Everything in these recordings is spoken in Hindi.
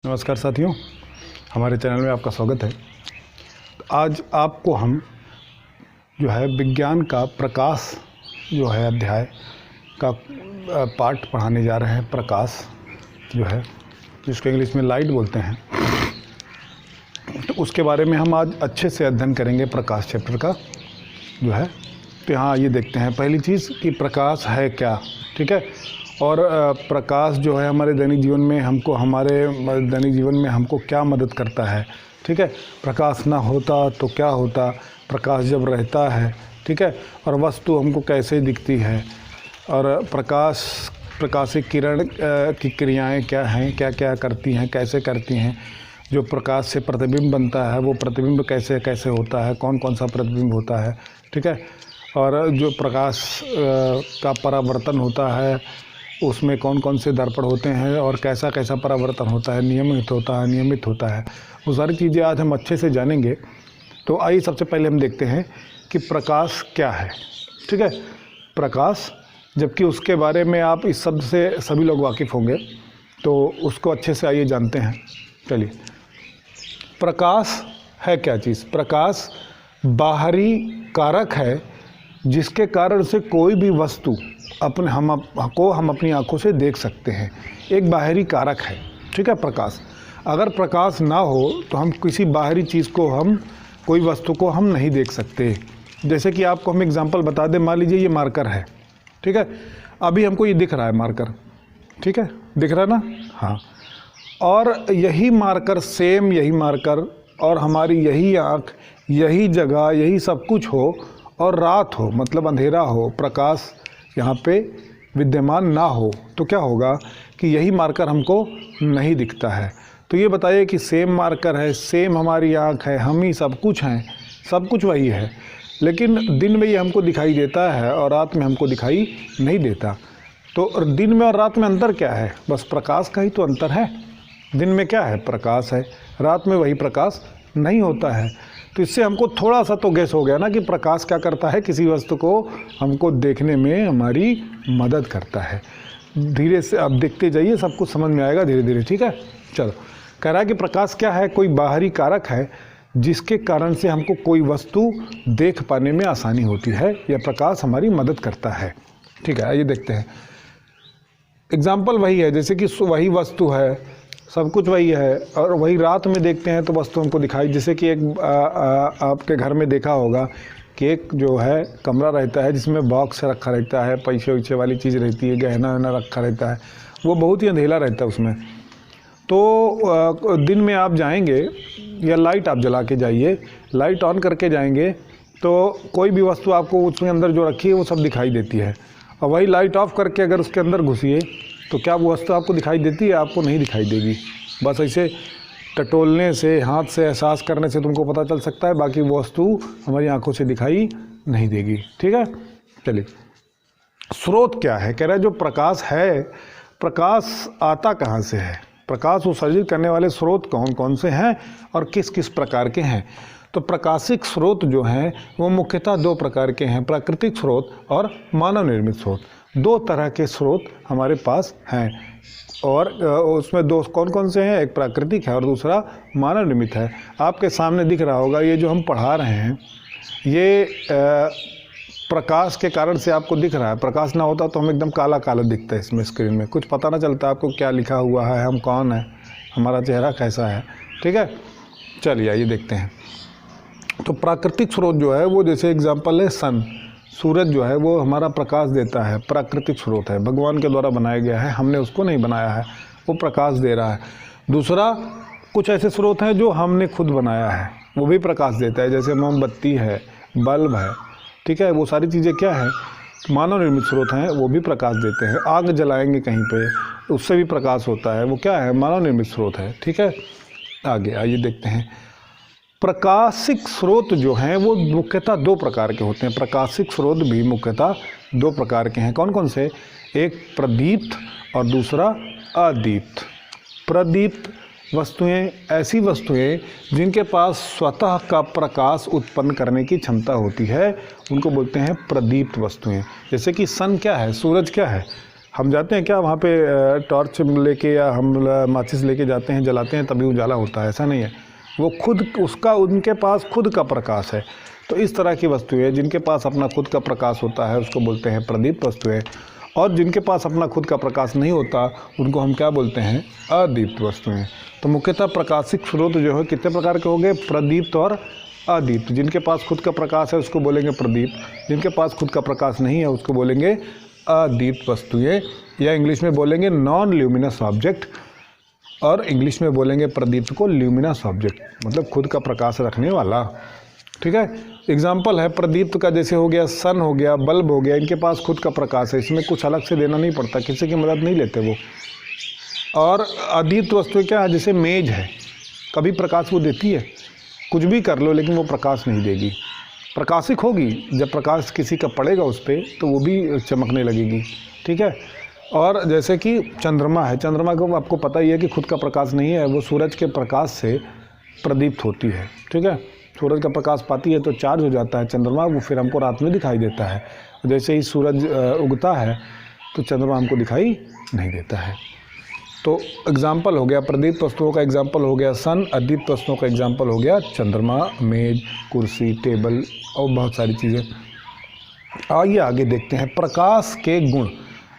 नमस्कार साथियों, हमारे चैनल में आपका स्वागत है। आज आपको हम जो है विज्ञान का प्रकाश जो है अध्याय का पाठ पढ़ाने जा रहे हैं। प्रकाश जो है जिसको इंग्लिश में लाइट बोलते हैं, तो उसके बारे में हम आज अच्छे से अध्ययन करेंगे। प्रकाश चैप्टर का जो है, तो यहाँ ये देखते हैं पहली चीज़ कि प्रकाश है क्या, ठीक है। और प्रकाश जो है हमारे दैनिक जीवन में हमको क्या मदद करता है, ठीक है। प्रकाश ना होता तो क्या होता, प्रकाश जब रहता है, ठीक है। और वस्तु हमको कैसे दिखती है, और प्रकाशिक किरण की क्रियाएं क्या हैं, क्या क्या करती हैं, कैसे करती हैं। जो प्रकाश से प्रतिबिंब बनता है वो प्रतिबिंब कैसे कैसे होता है, कौन कौन सा प्रतिबिंब होता है, ठीक है। और जो प्रकाश का परावर्तन होता है उसमें कौन कौन से दर्पण होते हैं और कैसा कैसा परावर्तन होता है, नियमित होता है, वो सारी चीज़ें आज हम अच्छे से जानेंगे। तो आइए सबसे पहले हम देखते हैं कि प्रकाश क्या है, ठीक है। प्रकाश, जबकि उसके बारे में आप इस शब्द से सभी लोग वाकिफ़ होंगे, तो उसको अच्छे से आइए जानते हैं। चलिए, प्रकाश है क्या चीज़। प्रकाश बाहरी कारक है जिसके कारण से कोई भी वस्तु हम अपनी आंखों से देख सकते हैं। एक बाहरी कारक है, ठीक है प्रकाश। अगर प्रकाश ना हो तो हम किसी बाहरी चीज़ को कोई वस्तु को हम नहीं देख सकते। जैसे कि आपको हम एग्जांपल बता दें, मान लीजिए ये मार्कर है, ठीक है। अभी हमको ये दिख रहा है मार्कर, ठीक है, दिख रहा है ना, हाँ। और यही मार्कर, सेम यही मार्कर और हमारी यही आँख, यही जगह, यही सब कुछ हो और रात हो, मतलब अंधेरा हो, प्रकाश यहाँ पे विद्यमान ना हो, तो क्या होगा कि यही मार्कर हमको नहीं दिखता है। तो ये बताइए कि सेम मार्कर है, सेम हमारी आँख है, हम ही सब कुछ हैं, सब कुछ वही है, लेकिन दिन में ये हमको दिखाई देता है और रात में हमको दिखाई नहीं देता। तो दिन में और रात में अंतर क्या है? बस प्रकाश का ही तो अंतर है। दिन में क्या है? प्रकाश है, रात में वही प्रकाश नहीं होता है। तो इससे हमको थोड़ा सा तो गेस हो गया ना कि प्रकाश क्या करता है, किसी वस्तु को हमको देखने में हमारी मदद करता है। धीरे से आप देखते जाइए, सब कुछ समझ में आएगा धीरे धीरे, ठीक है। चलो, कह रहा है कि प्रकाश क्या है, कोई बाहरी कारक है जिसके कारण से हमको कोई वस्तु देख पाने में आसानी होती है, या प्रकाश हमारी मदद करता है, ठीक है। आइए देखते हैं। एग्जाम्पल वही है, जैसे कि वही वस्तु है, सब कुछ वही है, और वही रात में देखते हैं तो वस्तु हमको दिखाई। जैसे कि एक आपके घर में देखा होगा कि एक जो है कमरा रहता है जिसमें बॉक्स रखा रहता है, पैसे वैसे वाली चीज़ रहती है, गहना वहना रखा रहता है, वो बहुत ही अंधेरा रहता है उसमें। तो दिन में आप जाएंगे या लाइट आप जला के जाइए, लाइट ऑन करके जाएंगे तो कोई भी वस्तु आपको उसमें अंदर जो रखी है वो सब दिखाई देती है। और वही लाइट ऑफ करके अगर उसके अंदर घुसिए तो क्या वो वस्तु आपको दिखाई देती है? आपको नहीं दिखाई देगी। बस ऐसे टटोलने से, हाथ से एहसास करने से तुमको पता चल सकता है, बाकी वो वस्तु हमारी आंखों से दिखाई नहीं देगी, ठीक है। चलिए, स्रोत क्या है? कह रहा है जो प्रकाश है, प्रकाश आता कहाँ से है, प्रकाश उत्सर्जित करने वाले स्रोत कौन कौन से हैं और किस किस प्रकार के हैं। तो प्रकाशिक स्रोत जो हैं वो मुख्यतः दो प्रकार के हैं, प्राकृतिक स्रोत और मानव निर्मित स्रोत। दो तरह के स्रोत हमारे पास हैं, और उसमें दो कौन कौन से हैं? एक प्राकृतिक है और दूसरा मानव निर्मित है। आपके सामने दिख रहा होगा, ये जो हम पढ़ा रहे हैं ये प्रकाश के कारण से आपको दिख रहा है। प्रकाश ना होता तो हम एकदम काला काला दिखता है इसमें, स्क्रीन में कुछ पता ना चलता आपको क्या लिखा हुआ है, हम कौन है, हमारा चेहरा कैसा है, ठीक है। चलिए आइए देखते हैं। तो प्राकृतिक स्रोत जो है वो, जैसे एग्जाम्पल है सन, सूरज जो है वो हमारा प्रकाश देता है, प्राकृतिक स्रोत है, भगवान के द्वारा बनाया गया है, हमने उसको नहीं बनाया है, वो प्रकाश दे रहा है। दूसरा, कुछ ऐसे स्रोत हैं जो हमने खुद बनाया है, वो भी प्रकाश देता है, जैसे मोमबत्ती है, बल्ब है, ठीक है। वो सारी चीज़ें क्या है? मानव निर्मित स्रोत हैं, वो भी प्रकाश देते हैं। आग जलाएंगे कहीं पे, उससे भी प्रकाश होता है, वो क्या है? मानव निर्मित स्रोत है, ठीक है। आगे आइए देखते हैं। प्रकाशिक स्रोत जो हैं वो मुख्यतः दो प्रकार के होते हैं। प्रकाशिक स्रोत भी मुख्यतः दो प्रकार के हैं। कौन कौन से? एक प्रदीप्त और दूसरा अदीप्त। प्रदीप्त वस्तुएं ऐसी वस्तुएं जिनके पास स्वतः का प्रकाश उत्पन्न करने की क्षमता होती है, उनको बोलते हैं प्रदीप्त वस्तुएं। जैसे कि सन क्या है? सूरज क्या है? हम जाते हैं क्या वहाँ पे टॉर्च लेके या हम माचिस लेके जाते हैं, जलाते हैं तभी उजाला होता है, ऐसा नहीं है। वो खुद उसका उनके पास खुद का प्रकाश है। तो इस तरह की वस्तुएं जिनके पास अपना खुद का प्रकाश होता है उसको बोलते हैं प्रदीप्त वस्तुएं, और जिनके पास अपना खुद का प्रकाश नहीं होता उनको हम क्या बोलते हैं, अदीप्त वस्तुएं। तो मुख्यतः प्रकाशिक स्रोत जो है कितने प्रकार के हो गए, प्रदीप्त और अदीप्त। जिनके पास खुद का प्रकाश है उसको बोलेंगे प्रदीप्त, जिनके पास खुद का प्रकाश नहीं है उसको बोलेंगे अदीप्त वस्तुएं, या इंग्लिश में बोलेंगे नॉन ल्यूमिनस ऑब्जेक्ट, और इंग्लिश में बोलेंगे प्रदीप्त को ल्यूमिनस ऑब्जेक्ट, मतलब खुद का प्रकाश रखने वाला। ठीक है, एग्जाम्पल है प्रदीप्त का, जैसे हो गया सन, हो गया बल्ब, हो गया, इनके पास खुद का प्रकाश है, इसमें कुछ अलग से देना नहीं पड़ता, किसी की मदद नहीं लेते वो। और अदीप्त वस्तु क्या है, जैसे मेज है, कभी प्रकाश वो देती है, कुछ भी कर लो लेकिन वो प्रकाश नहीं देगी, प्रकाशिक होगी, जब प्रकाश किसी का पड़ेगा उस पर तो वो भी चमकने लगेगी। ठीक है, और जैसे कि चंद्रमा है, चंद्रमा को आपको पता ही है कि खुद का प्रकाश नहीं है, वो सूरज के प्रकाश से प्रदीप्त होती है। ठीक है, सूरज का प्रकाश पाती है तो चार्ज हो जाता है चंद्रमा, वो फिर हमको रात में दिखाई देता है। जैसे ही सूरज उगता है तो चंद्रमा हमको दिखाई नहीं देता है। तो एग्जाम्पल हो गया प्रदीप्त वस्तुओं का, एग्जाम्पल हो गया सन, अदीप्त वस्तुओं का एग्जाम्पल हो गया चंद्रमा, मेज, कुर्सी, टेबल और बहुत सारी चीज़ें। आइए आगे देखते हैं प्रकाश के गुण।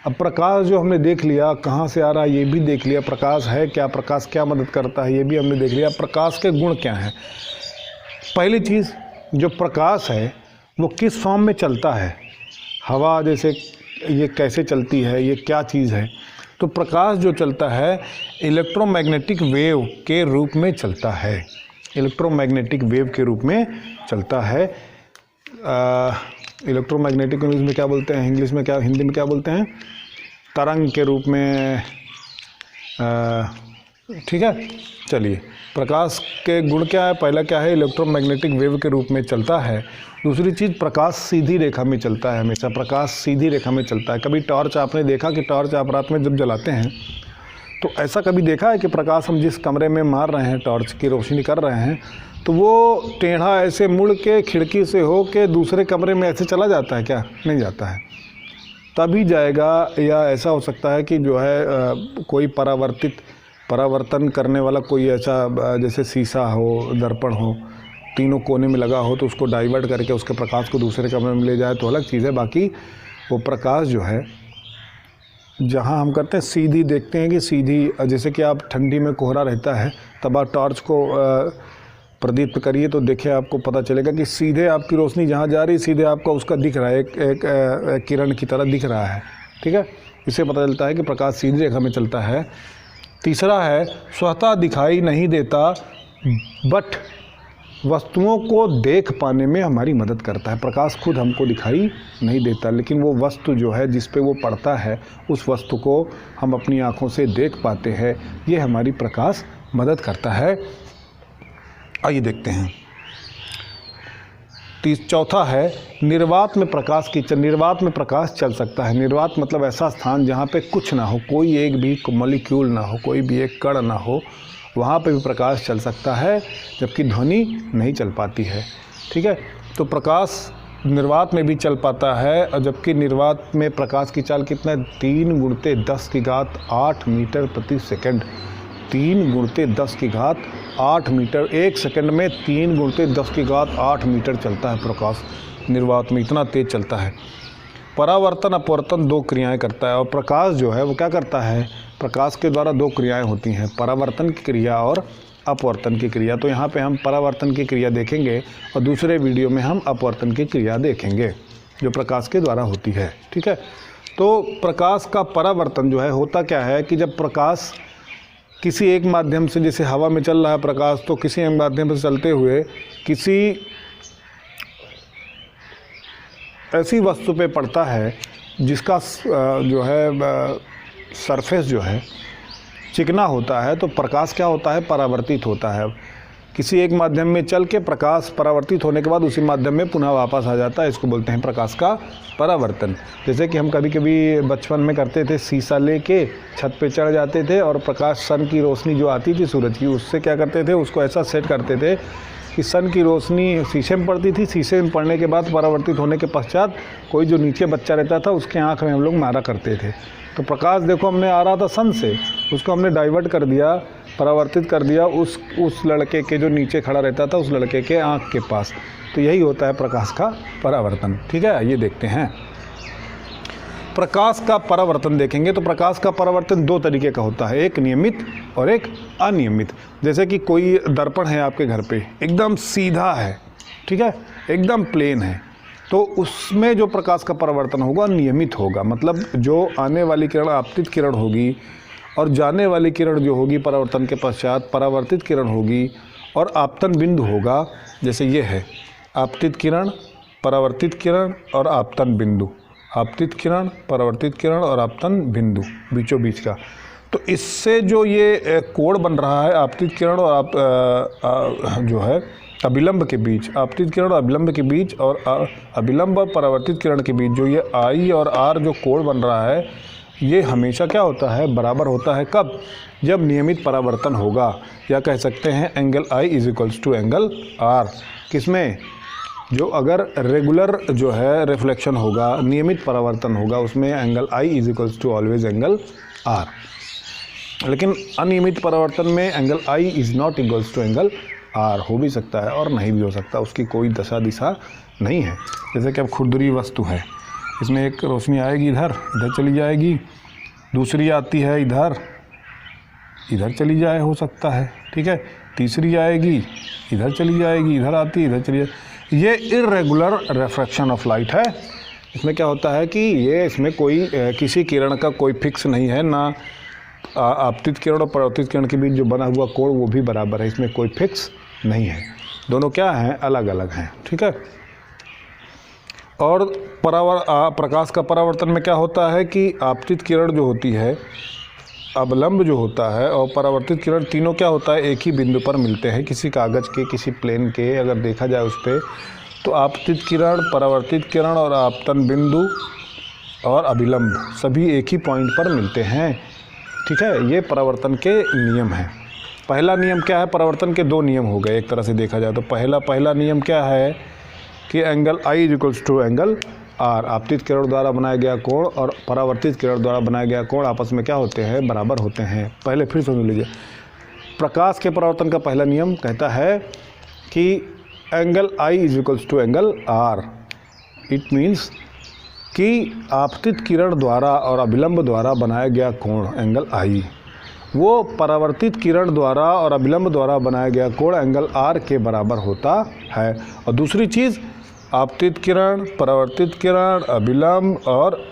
अब प्रकाश जो हमने देख लिया कहाँ से आ रहा है ये भी देख लिया, प्रकाश है क्या, प्रकाश क्या मदद करता है ये भी हमने देख लिया, प्रकाश के गुण क्या हैं। पहली चीज़, जो प्रकाश है वो किस फॉर्म में चलता है, हवा जैसे ये कैसे चलती है, ये क्या चीज़ है। तो प्रकाश जो चलता है इलेक्ट्रोमैग्नेटिक वेव के रूप में चलता है, इलेक्ट्रोमैग्नेटिक वेव के रूप में चलता है। इलेक्ट्रोमैग्नेटिक इंग्लिश में क्या बोलते हैं, इंग्लिश में क्या, हिंदी में क्या बोलते हैं, तरंग के रूप में। ठीक है, चलिए प्रकाश के गुण क्या है, पहला क्या है, इलेक्ट्रोमैग्नेटिक वेव के रूप में चलता है। दूसरी चीज़, प्रकाश सीधी रेखा में चलता है, हमेशा प्रकाश सीधी रेखा में चलता है। कभी टॉर्च आपने देखा कि टॉर्च आप रात में जब जलाते हैं तो ऐसा कभी देखा है कि प्रकाश हम जिस कमरे में मार रहे हैं, टॉर्च की रोशनी कर रहे हैं, तो वो टेढ़ा ऐसे मुड़ के खिड़की से हो के दूसरे कमरे में ऐसे चला जाता है क्या, नहीं जाता है, तभी जाएगा। या ऐसा हो सकता है कि जो है कोई परावर्तन करने वाला कोई ऐसा जैसे शीशा हो, दर्पण हो, तीनों कोने में लगा हो तो उसको डाइवर्ट करके उसके प्रकाश को दूसरे कमरे में ले जाए तो अलग चीज़ है। बाकी वो प्रकाश जो है जहाँ हम करते हैं सीधी, देखते हैं कि सीधी, जैसे कि आप ठंडी में कोहरा रहता है तब आप टॉर्च को प्रदीप्त करिए तो देखिए आपको पता चलेगा कि सीधे आपकी रोशनी जहाँ जा रही है सीधे आपका उसका दिख रहा है, एक किरण की तरह दिख रहा है। ठीक है, इससे पता चलता है कि प्रकाश सीधी रेखा में चलता है। तीसरा है स्वतः दिखाई नहीं देता बट वस्तुओं को देख पाने में हमारी मदद करता है। प्रकाश खुद हमको दिखाई नहीं देता लेकिन वो वस्तु जो है जिस पे वो पड़ता है उस वस्तु को हम अपनी आँखों से देख पाते हैं, ये हमारी प्रकाश मदद करता है। आइए देखते हैं। चौथा है निर्वात में प्रकाश की, निर्वात में प्रकाश चल सकता है। निर्वात मतलब ऐसा स्थान जहाँ पे कुछ ना हो, कोई एक भी मॉलिक्यूल ना हो, कोई भी एक कण ना हो, वहाँ पे भी प्रकाश चल सकता है जबकि ध्वनि नहीं चल पाती है। ठीक है, तो प्रकाश निर्वात में भी चल पाता है और जबकि निर्वात में प्रकाश की चाल कितना है, 3 गुणित 10⁸ मीटर प्रति सेकंड। 3 गुणित 10⁸ मीटर, एक सेकंड में 3 गुणित 10⁸ मीटर चलता है प्रकाश निर्वात में, इतना तेज चलता है। परावर्तन अपवर्तन 2 क्रियाएं करता है और प्रकाश जो है वो क्या करता है, प्रकाश के द्वारा 2 क्रियाएं होती हैं, परावर्तन की क्रिया और अपवर्तन की क्रिया। तो यहाँ पे हम परावर्तन की क्रिया देखेंगे और दूसरे वीडियो में हम अपवर्तन की क्रिया देखेंगे जो प्रकाश के द्वारा होती है। ठीक है, तो प्रकाश का परावर्तन जो है होता क्या है कि जब प्रकाश किसी एक माध्यम से, जैसे हवा में चल रहा है प्रकाश, तो किसी एक माध्यम से चलते हुए किसी ऐसी वस्तु पे पड़ता है जिसका जो है सरफेस जो है चिकना होता है, तो प्रकाश क्या होता है, परावर्तित होता है। किसी एक माध्यम में चल के प्रकाश परावर्तित होने के बाद उसी माध्यम में पुनः वापस आ जाता है, इसको बोलते हैं प्रकाश का परावर्तन। जैसे कि हम कभी कभी बचपन में करते थे, शीशा लेके छत पे चढ़ जाते थे और प्रकाश सन की रोशनी जो आती थी सूरज की, उससे क्या करते थे, उसको ऐसा सेट करते थे कि सन की रोशनी शीशे में पड़ती थी, शीशे में पड़ने के बाद परावर्तित होने के पश्चात कोई जो नीचे बच्चा रहता था उसके आँख में हम लोग मारा करते थे। तो प्रकाश देखो हमने आ रहा था सन से, उसको हमने डाइवर्ट कर दिया, परावर्तित कर दिया उस लड़के के जो नीचे खड़ा रहता था उस लड़के के आँख के पास। तो यही होता है प्रकाश का परावर्तन। ठीक है, ये देखते हैं प्रकाश का परावर्तन। देखेंगे तो प्रकाश का परावर्तन दो तरीके का होता है, एक नियमित और एक अनियमित। जैसे कि कोई दर्पण है आपके घर पे, एकदम सीधा है, ठीक है, एकदम प्लेन है, तो उसमें जो प्रकाश का परावर्तन होगा नियमित होगा। मतलब जो आने वाली किरण आपतित किरण होगी और जाने वाली किरण जो होगी परावर्तन के पश्चात परावर्तित किरण होगी और आपतन बिंदु होगा। जैसे ये है आपतित किरण, परावर्तित किरण और आपतन बिंदु, आपतित किरण, परावर्तित किरण और आपतन बिंदु बीचों बीच का। तो इससे जो ये कोण बन रहा है आपतित किरण और जो है अभिलंब के बीच, आपतित किरण और अभिलंब के बीच और अभिलंब और परावर्तित किरण के बीच जो ये आई और आर जो कोण बन रहा है, ये हमेशा क्या होता है, बराबर होता है। कब? जब नियमित परावर्तन होगा, या कह सकते हैं angle i is equals to angle r. किसमें? जो अगर रेगुलर जो है रिफ्लेक्शन होगा, नियमित परावर्तन होगा, उसमें angle i is equals to always angle r. लेकिन अनियमित परावर्तन में angle i is not equals to angle r. हो भी सकता है और नहीं भी हो सकता, उसकी कोई दशा दिशा नहीं है। जैसे कि अब खुरदुरी वस्तु है, इसमें एक रोशनी आएगी इधर, इधर चली जाएगी, दूसरी आती है इधर, इधर चली जाए, हो सकता है, ठीक है, तीसरी आएगी इधर चली जाएगी, इधर आती है इधर चली जाए। ये इर्रेगुलर रिफ्रैक्शन ऑफ लाइट है। इसमें क्या होता है कि ये इसमें कोई किसी किरण का कोई फिक्स नहीं है, ना आपतित किरण और परावर्तित किरण के बीच जो बना हुआ कोण वो भी बराबर है, इसमें कोई फिक्स नहीं है, दोनों क्या हैं, अलग अलग हैं। ठीक है। और प्रकाश का परावर्तन में क्या होता है कि आपतित किरण जो होती है, अवलंब जो होता है और परावर्तित किरण, तीनों क्या होता है, एक ही बिंदु पर मिलते हैं, किसी कागज़ के, किसी प्लेन के अगर देखा जाए उस पर, तो आपतित किरण, परावर्तित किरण और आपतन बिंदु और अभिलंब सभी एक ही पॉइंट पर मिलते हैं। ठीक है, ये परावर्तन के नियम हैं। पहला नियम क्या है, परावर्तन के दो नियम हो गए एक तरह से देखा जाए तो। पहला नियम क्या है कि angle i is equals to angle r, आपतित किरण द्वारा बनाया गया कोण और परावर्तित किरण द्वारा बनाया गया कोण आपस में क्या होते हैं, बराबर होते हैं। पहले फिर समझ लीजिए, प्रकाश के परावर्तन का पहला नियम कहता है कि angle i is equals to angle r. It means कि आपतित किरण द्वारा और अभिलंब द्वारा बनाया गया कोण एंगल आई, वो परावर्तित किरण द्वारा और अभिलंब द्वारा बनाया गया कोण एंगल आर के बराबर होता है। और दूसरी चीज़, आपतित किरण, परावर्तित किरण, अभिलंब और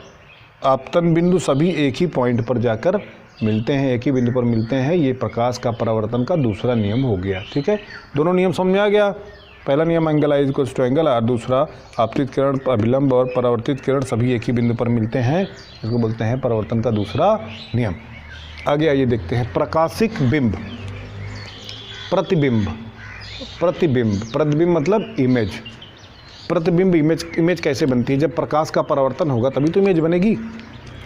आपतन बिंदु सभी एक ही पॉइंट पर जाकर मिलते हैं, एक ही बिंदु पर मिलते हैं। ये प्रकाश का परावर्तन का दूसरा नियम हो गया। ठीक है, दोनों नियम समझ में आ गया। पहला नियम angle i equals to angle r, दूसरा आपतित किरण, अभिलंब और परावर्तित किरण सभी एक ही बिंदु पर मिलते हैं, इसको बोलते हैं परावर्तन का दूसरा नियम। आगे आइए देखते हैं प्रकाशिक बिंब, प्रतिबिंब। प्रतिबिंब मतलब इमेज। प्रतिबिंब इमेज कैसे बनती है, जब प्रकाश का परावर्तन होगा तभी तो इमेज बनेगी।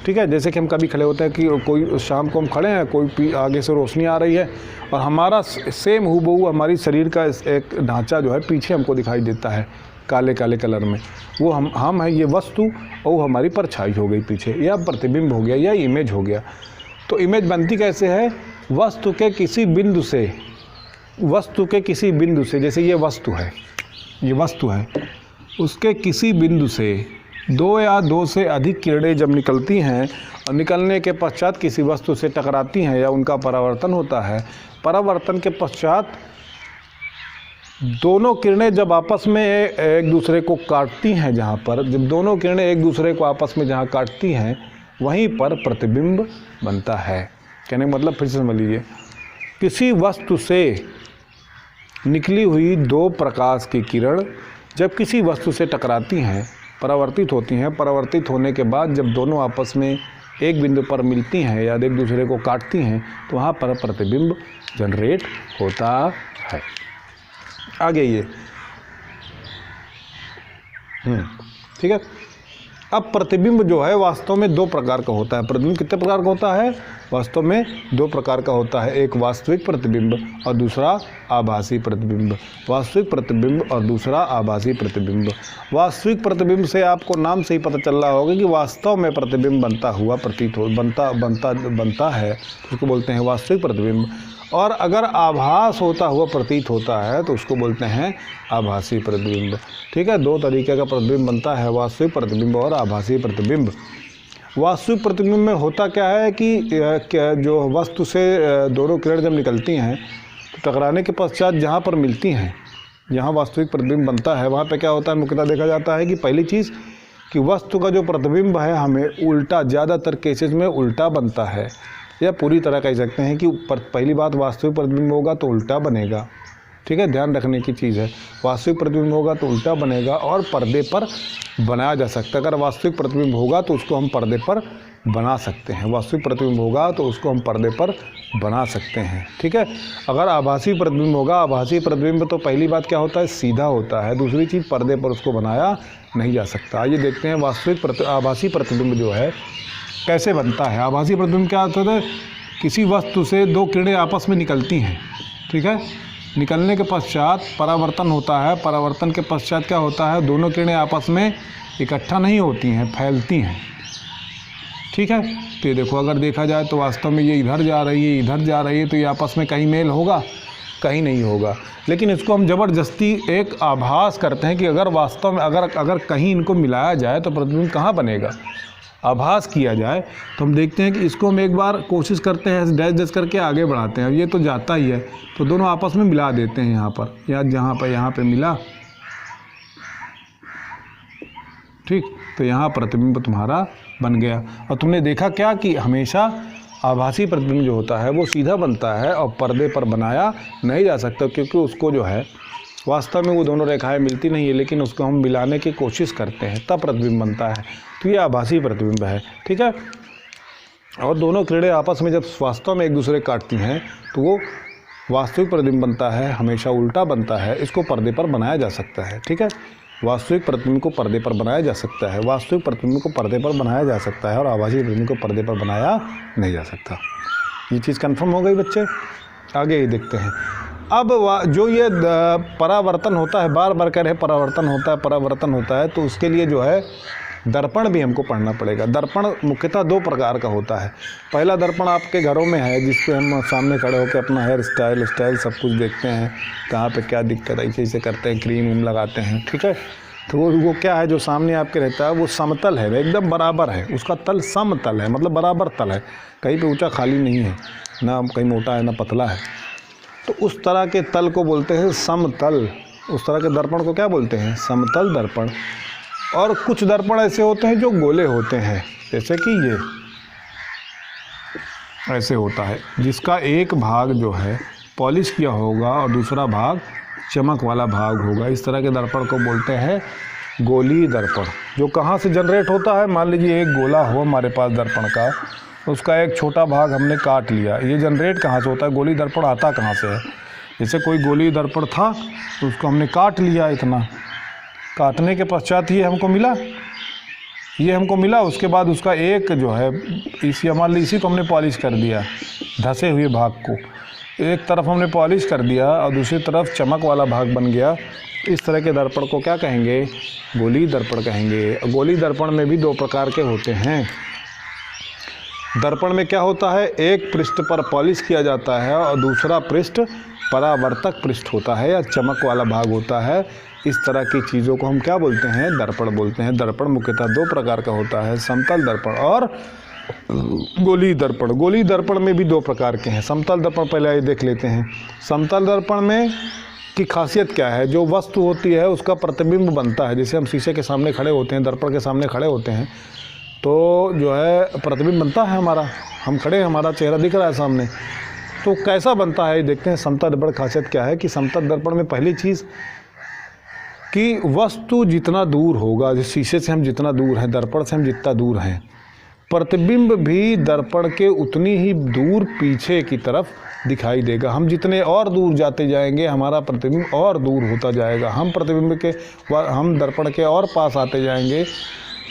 ठीक है, जैसे कि हम कभी खड़े होते हैं कि कोई शाम को हम खड़े हैं, कोई आगे से रोशनी आ रही है और हमारा सेम हूबहू हमारी शरीर का एक ढांचा जो है पीछे हमको दिखाई देता है काले काले कलर में, वो हम है ये वस्तु और वो हमारी परछाई हो गई पीछे, या प्रतिबिंब हो गया या इमेज हो गया। तो इमेज बनती कैसे है, वस्तु के किसी बिंदु से, जैसे ये वस्तु है, उसके किसी बिंदु से दो या दो से अधिक किरणें जब निकलती हैं और निकलने के पश्चात किसी वस्तु से टकराती हैं या उनका परावर्तन होता है, परावर्तन के पश्चात दोनों किरणें जब आपस में एक दूसरे को काटती हैं, जब दोनों किरणें एक दूसरे को आपस में जहाँ काटती हैं वहीं पर प्रतिबिंब बनता है। कहने का मतलब फिर से समझ लीजिए, किसी वस्तु से निकली हुई दो प्रकाश की किरण जब किसी वस्तु से टकराती हैं, परावर्तित होती हैं, परावर्तित होने के बाद जब दोनों आपस में एक बिंदु पर मिलती हैं या एक दूसरे को काटती हैं तो वहाँ पर प्रतिबिंब जनरेट होता है। आगे ये ठीक है, अब प्रतिबिंब जो है वास्तव में दो प्रकार का होता है। प्रतिबिंब कितने प्रकार का होता है? वास्तव में दो प्रकार का होता है, एक वास्तविक प्रतिबिंब और दूसरा आभासी प्रतिबिंब। वास्तविक प्रतिबिंब और दूसरा आभासी प्रतिबिंब। वास्तविक प्रतिबिंब से आपको नाम से ही पता चल रहा होगा कि वास्तव में प्रतिबिंब बनता हुआ प्रतीत हो बनता है, उसको बोलते हैं वास्तविक प्रतिबिंब। और अगर आभास होता हुआ प्रतीत होता है तो उसको बोलते हैं आभासी प्रतिबिंब। ठीक है, दो तरीके का प्रतिबिंब बनता है, वास्तविक प्रतिबिंब और आभासी प्रतिबिंब। वास्तविक प्रतिबिंब में होता क्या है कि जो वस्तु से दोनों किरण जब निकलती हैं तो टकराने के पश्चात जहाँ पर मिलती हैं, जहाँ वास्तविक प्रतिबिंब बनता है वहाँ पे क्या होता है, मुख्यतः देखा जाता है कि पहली चीज़ कि वस्तु का जो प्रतिबिंब है हमें उल्टा, ज़्यादातर केसेस में उल्टा बनता है, या पूरी तरह कह सकते हैं कि पहली बात वास्तविक प्रतिबिंब होगा तो उल्टा बनेगा। ठीक है, ध्यान रखने की चीज़ है, वास्तविक प्रतिबिंब होगा तो उल्टा बनेगा और पर्दे पर बनाया जा सकता है। अगर वास्तविक प्रतिबिंब होगा तो उसको हम पर्दे पर बना सकते हैं, वास्तविक प्रतिबिंब होगा तो उसको हम पर्दे पर बना सकते हैं। ठीक है, अगर आभासी प्रतिबिंब होगा, आभासी प्रतिबिंब तो पहली बात क्या होता है, सीधा होता है, दूसरी चीज़ पर्दे पर उसको बनाया नहीं जा सकता। आइए देखते हैं वास्तविक आभासी प्रतिबिंब जो है कैसे बनता है। आभासी प्रतिबिंब क्या होता है, किसी वस्तु से दो किरणें आपस में निकलती हैं। ठीक है, निकलने के पश्चात परावर्तन होता है, परावर्तन के पश्चात क्या होता है, दोनों किरणें आपस में इकट्ठा नहीं होती हैं, फैलती हैं। ठीक है, तो ये देखो, अगर देखा जाए तो वास्तव में ये इधर जा रही है, इधर जा रही है, तो ये आपस में कहीं मेल होगा, कहीं नहीं होगा। लेकिन इसको हम ज़बरदस्ती एक आभास करते हैं कि अगर वास्तव में अगर कहीं इनको मिलाया जाए तो प्रतिबिंब कहाँ बनेगा, आभास किया जाए। तो हम देखते हैं कि इसको हम एक बार कोशिश करते हैं, डैश डैश करके आगे बढ़ाते हैं। अब ये तो जाता ही है, तो दोनों आपस में मिला देते हैं यहाँ पर, या यहाँ पे मिला। ठीक, तो यहाँ प्रतिबिंब तुम्हारा बन गया। और तुमने देखा क्या कि हमेशा आभासी प्रतिबिंब जो होता है वो सीधा बनता है और पर्दे पर बनाया नहीं जा सकता, क्योंकि उसको जो है वास्तव में वो दोनों रेखाएं मिलती नहीं है, लेकिन उसको हम मिलाने की कोशिश करते हैं, तब प्रतिबिंब बनता है। तो ये आभासी प्रतिबिंब है। ठीक है, और दोनों किरणें आपस में जब वास्तव में एक दूसरे काटती हैं तो वो वास्तविक प्रतिबिंब बनता है, हमेशा उल्टा बनता है। इसको पर्दे पर बनाया जा सकता है। ठीक है, वास्तविक प्रतिबिंब को पर्दे पर बनाया जा सकता है, वास्तविक प्रतिबिंब को पर्दे पर बनाया जा सकता है और आभासी प्रतिबिंब को पर्दे पर बनाया नहीं जा सकता। ये चीज़ कंफर्म हो गई बच्चे? आगे ही देखते हैं। अब जो ये परावर्तन होता है, बार बार कह रहे परावर्तन होता है, तो उसके लिए जो है दर्पण भी हमको पढ़ना पड़ेगा। दर्पण मुख्यतः दो प्रकार का होता है। पहला दर्पण आपके घरों में है, जिसपे हम सामने खड़े होकर अपना हेयर स्टाइल सब कुछ देखते हैं, कहाँ पे क्या दिक्कत है, ऐसे करते हैं, क्रीम उम लगाते हैं। ठीक है, तो वो क्या है, जो सामने आपके रहता है वो समतल है, एकदम बराबर है, उसका तल समतल है, मतलब बराबर तल है, कहीं पे ऊंचा खाली नहीं है, ना कहीं मोटा है ना पतला है। तो उस तरह के तल को बोलते हैं समतल। उस तरह के दर्पण को क्या बोलते हैं, समतल दर्पण। और कुछ दर्पण ऐसे होते हैं जो गोले होते हैं, जैसे कि ये ऐसे होता है, जिसका एक भाग जो है पॉलिश किया होगा और दूसरा भाग चमक वाला भाग होगा। इस तरह के दर्पण को बोलते हैं गोली दर्पण। जो कहाँ से जनरेट होता है, मान लीजिए एक गोला हो हमारे पास दर्पण का, उसका एक छोटा भाग हमने काट लिया, ये जनरेट कहाँ से होता है, गोली दर्पण आता कहाँ से है। जैसे कोई गोली दर्पण था तो उसको हमने काट लिया, इतना काटने के पश्चात ये हमको मिला, उसके बाद उसका एक जो है मान लीजिए इसी को हमने पॉलिश कर दिया, धसे हुए भाग को एक तरफ हमने पॉलिश कर दिया और दूसरी तरफ चमक वाला भाग बन गया। इस तरह के दर्पण को क्या कहेंगे, गोली दर्पण कहेंगे। गोली दर्पण में भी दो प्रकार के होते हैं। दर्पण में क्या होता है, एक पृष्ठ पर पॉलिश किया जाता है और दूसरा पृष्ठ परावर्तक पृष्ठ होता है या चमक वाला भाग होता है। इस तरह की चीज़ों को हम क्या बोलते हैं, दर्पण बोलते हैं। दर्पण मुख्यतः दो प्रकार का होता है, समतल दर्पण और गोली दर्पण। गोली दर्पण में भी दो प्रकार के हैं। समतल दर्पण पहले ये देख लेते हैं। समतल दर्पण में की खासियत क्या है, जो वस्तु होती है उसका प्रतिबिंब बनता है। जैसे हम शीशे के सामने खड़े होते हैं, दर्पण के सामने खड़े होते हैं, तो जो है प्रतिबिंब बनता है हमारा, हम खड़े हैं, हमारा चेहरा दिख रहा है सामने। तो कैसा बनता है देखते हैं। समतल दर्पण खासियत क्या है कि समतल दर्पण में पहली चीज़ कि वस्तु जितना दूर होगा, जिस शीशे से हम जितना दूर हैं, दर्पण से हम जितना दूर हैं, प्रतिबिंब भी दर्पण के उतनी ही दूर पीछे की तरफ दिखाई देगा। हम जितने और दूर जाते जाएंगे हमारा प्रतिबिंब और दूर होता जाएगा। हम दर्पण के और पास आते जाएंगे